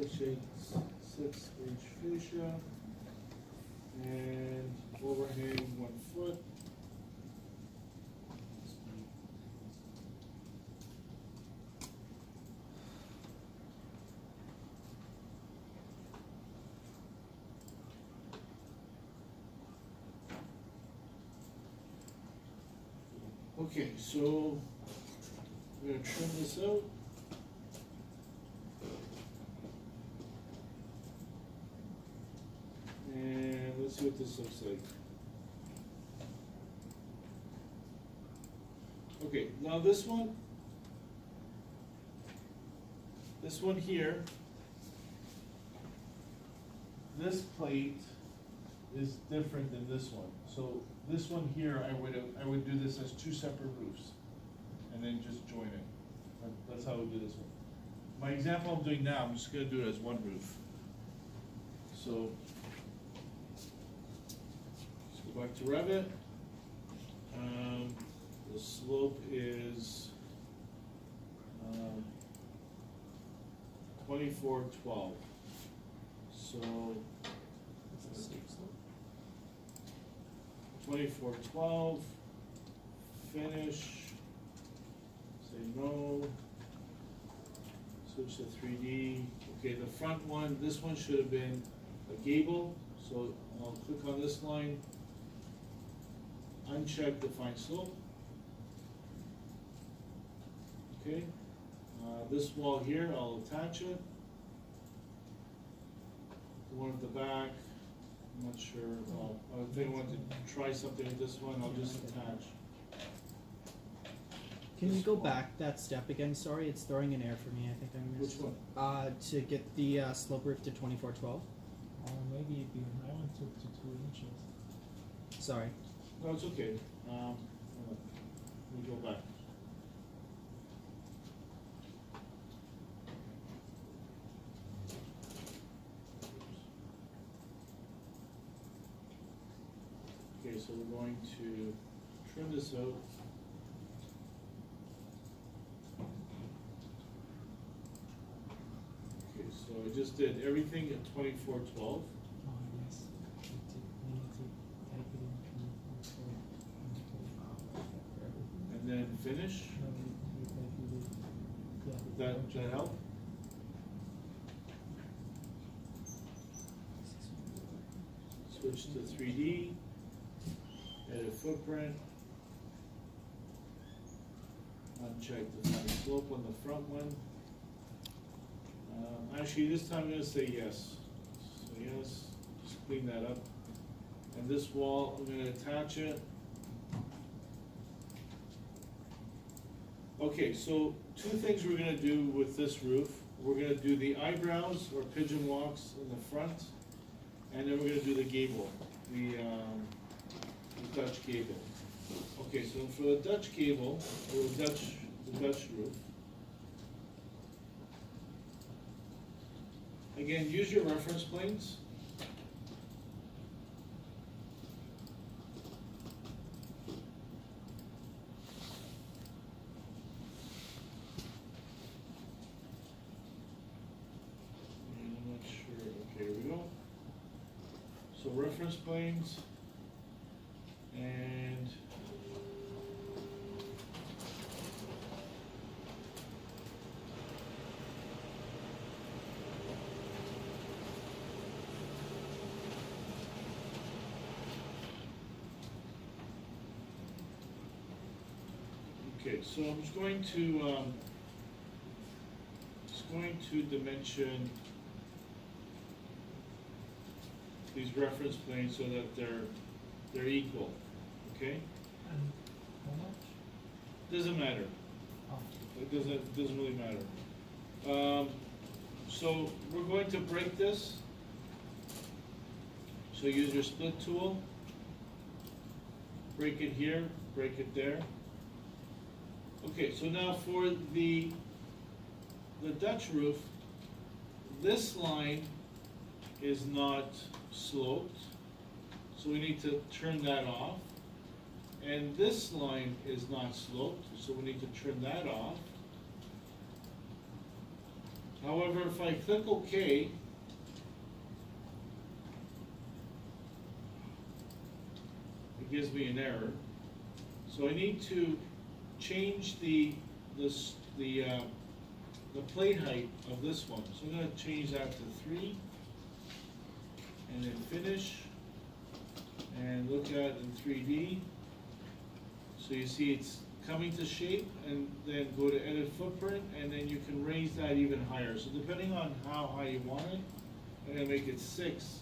6-inch fascia, and overhang 1 foot. Okay, so we're gonna trim this out. And let's see what this looks like. Okay, now this one here, this plate is different than this one. So this one here, I would do this as 2 separate roofs, and then just join it. That's how I would do this one. My example I'm doing now, I'm just gonna do it as 1 roof. So, let's go back to Revit. The slope is 2412. So, 2412, finish, say no, switch to 3D. Okay, the front one, this one should have been a gable, so I'll click on this line, uncheck define slope. Okay, this wall here, I'll attach it. The one at the back, I'm not sure, I think I want to try something with this one, I'll just attach. Can you go back that step again? Sorry, it's throwing an error for me. I think I missed. Which one? To get the slope roof to 2412. Maybe I went to 2 inches. Sorry. No, it's okay. Let me go back. Okay, so we're going to trim this out. Okay, so I just did everything at 2412. Yes. We need to type it in. And then finish. No, we type it in. Yeah. That help? Switch to 3D. Edit footprint. Uncheck the front slope on the front one. Actually, this time I'm going to say yes. So yes, just clean that up. And this wall, I'm going to attach it. Okay, so 2 things we're going to do with this roof. We're going to do the eyebrows or pigeon walks in the front, and then we're going to do the gable, the Dutch gable. Okay, so for the Dutch gable, or the Dutch roof, again, use your reference planes. And I'm not sure, okay, here we go. So reference planes, and okay, so I'm just going to dimension these reference planes so that they're equal. Okay? And how much? Doesn't matter. Oh. It doesn't really matter. So we're going to break this. So use your split tool. Break it here, break it there. Okay, so now for the Dutch roof, this line is not sloped, so we need to turn that off. And this line is not sloped, so we need to turn that off. However, if I click OK, it gives me an error. So I need to change the plate height of this one. So I'm going to change that to 3, and then finish, and look at it in 3D. So you see it's coming to shape, and then go to edit footprint, and then you can raise that even higher. So depending on how high you want it, I'm going to make it 6.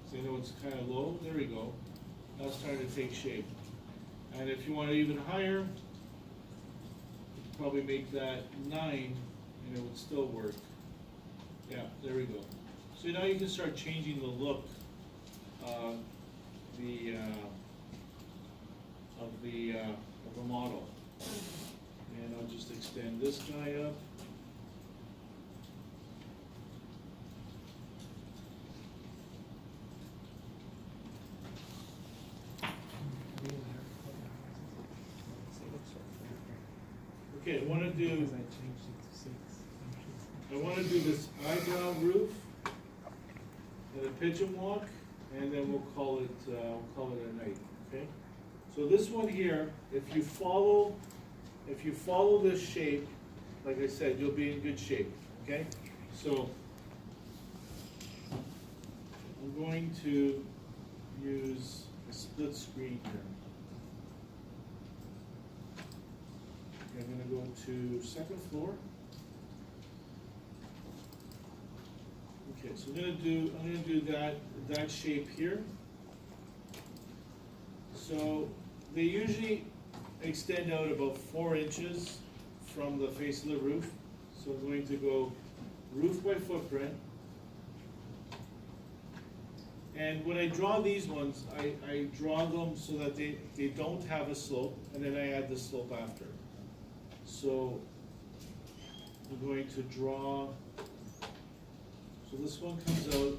So I know it's kind of low. There we go. Now it's starting to take shape. And if you want it even higher, you could probably make that 9, and it would still work. Yeah, there we go. So now you can start changing the look of the model. And I'll just extend this guy up. Okay, I want to do. Because I changed it to 6 inches. I want to do this eyebrow roof and a pigeon walk, and then we'll call it a night. Okay. So this one here, if you follow this shape, like I said, you'll be in good shape. Okay. So I'm going to use a split screen here. I'm going to go to second floor. Okay, so I'm going to do that shape here. So they usually extend out about 4 inches from the face of the roof. So I'm going to go roof by footprint. And when I draw these ones, I draw them so that they don't have a slope, and then I add the slope after. So I'm going to draw, so this one comes out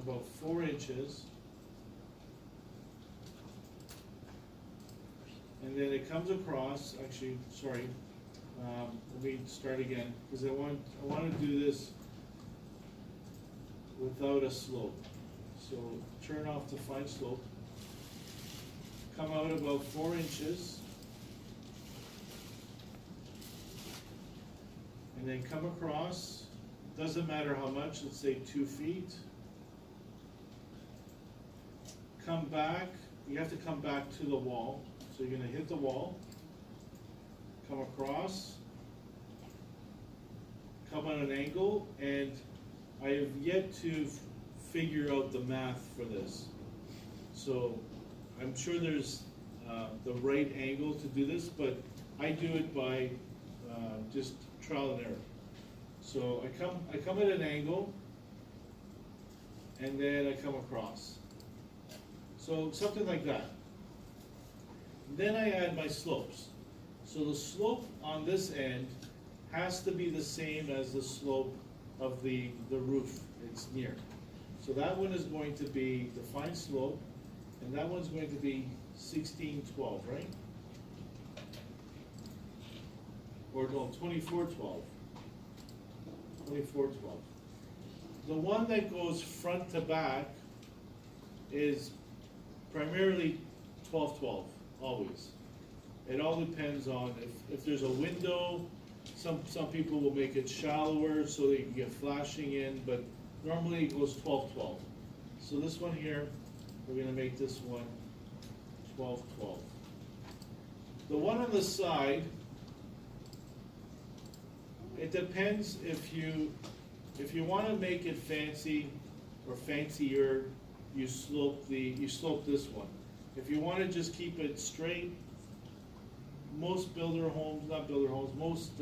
about 4 inches. And then it comes across, actually, sorry, let me start again, because I want to do this without a slope. So turn off the fine slope, come out about 4 inches, and then come across, doesn't matter how much, let's say 2 feet. Come back, you have to come back to the wall. So you're going to hit the wall, come across, come on an angle, and I have yet to figure out the math for this. So I'm sure there's the right angle to do this, but I do it by just trial and error. So I come at an angle, and then I come across. So something like that. Then I add my slopes. So the slope on this end has to be the same as the slope of the roof it's near. So that one is going to be the fine slope, and that one's going to be 1612, right? Or no, 2412. 2412. The one that goes front to back is primarily 1212. Always. It all depends on if there's a window. Some people will make it shallower so they can get flashing in, but normally it goes 12-12. So this one here, we're going to make this one 12-12. The one on the side, it depends if you want to make it fancy or fancier, you slope this one. If you want to just keep it straight, most most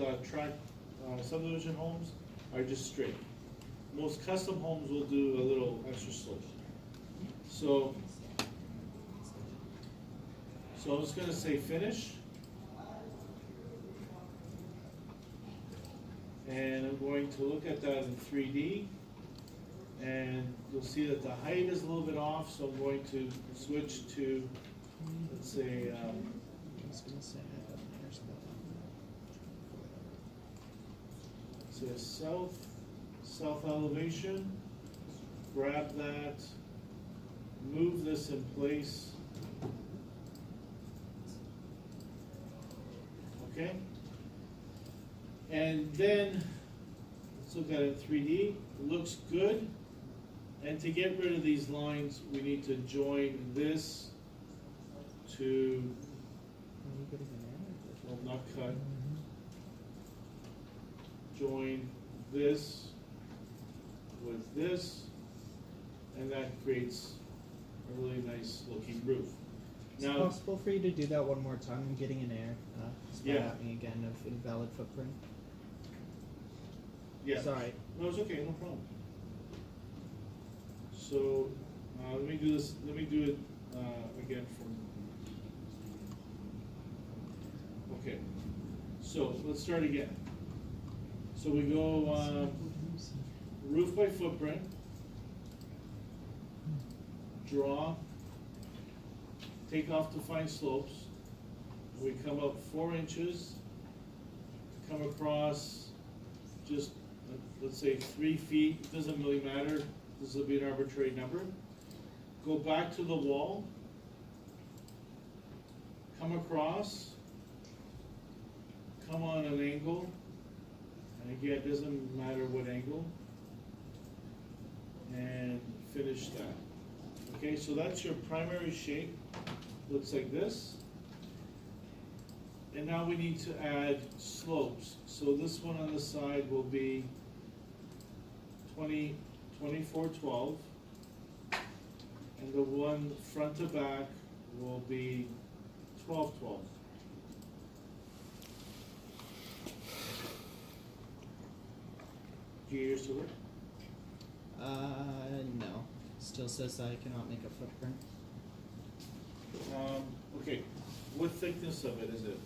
subdivision homes are just straight. Most custom homes will do a little extra slope. So I'm just going to say finish. And I'm going to look at that in 3D. And you'll see that the height is a little bit off, so I'm going to switch to, let's say, south. south elevation, grab that, move this in place. Okay? And then, let's look at it in 3D, it looks good. And to get rid of these lines, we need to join this to, Are you getting an error? well, not cut, join this with this, and that creates a really nice looking roof. Is it Now, possible for you to do that one more time? I'm getting an error. Spell Yeah. at me again of invalid footprint. yeah, Sorry. no, it's okay, no problem. So, let me do this, let me do it, again from, okay. So, let's start again. So we go, roof by footprint, draw, take off defined slopes. We come up 4 inches, come across just, let's say 3 feet, it doesn't really matter, this will be an arbitrary number. Go back to the wall, come across, come on an angle, and again, it doesn't matter what angle, and finish that. Okay, so that's your primary shape, looks like this. And now we need to add slopes. So this one on the side will be 2412, and the one front to back will be 1212. Do you get yours to work? No. Still says I cannot make a footprint. Okay, what thickness of it is it?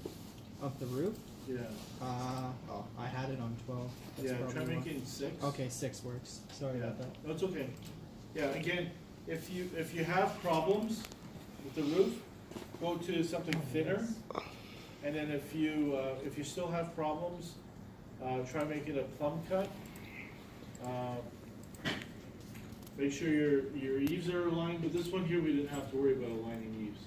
Of the roof? Yeah. Oh, I had it on 12. That's Yeah, probably try wrong. making 6. Okay, 6 works. Sorry Yeah, about that. no, it's okay. Yeah, again, if you have problems with the roof, go to something thinner. And then if you still have problems, try making a plumb cut. Make sure your eaves are aligned, but this one here, we didn't have to worry about aligning eaves.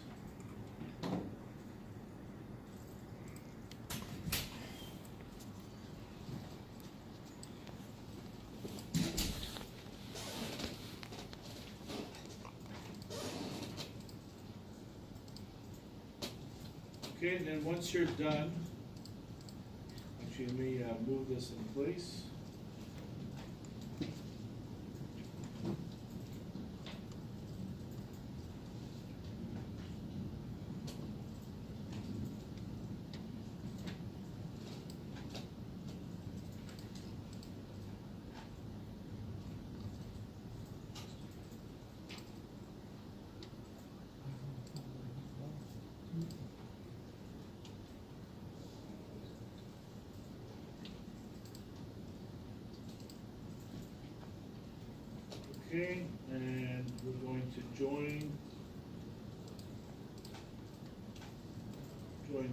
Okay, and then once you're done, actually, let me move this in place. Okay, and we're going to join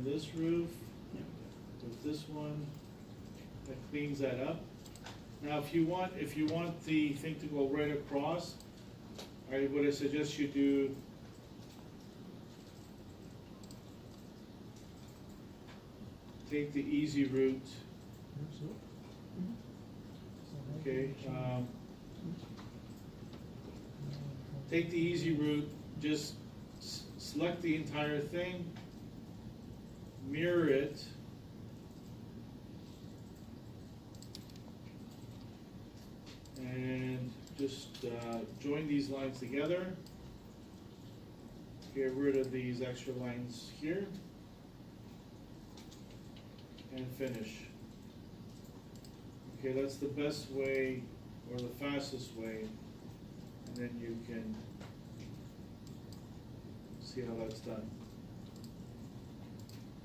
this roof with this one. That cleans that up. Now, if you want the thing to go right across, what I suggest you do, take the easy route. Okay. Take the easy route, just select the entire thing, mirror it, and just join these lines together. Get rid of these extra lines here, and finish. Okay, that's the best way, or the fastest way. And then you can see how that's done.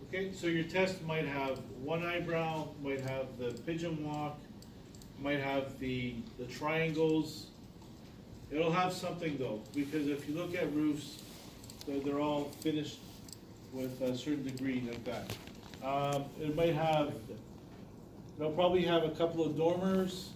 Okay, so your test might have one eyebrow, might have the pigeon walk, might have the triangles. It'll have something though, because if you look at roofs, they're all finished with a certain degree like that. It might have, they'll probably have a couple of dormers,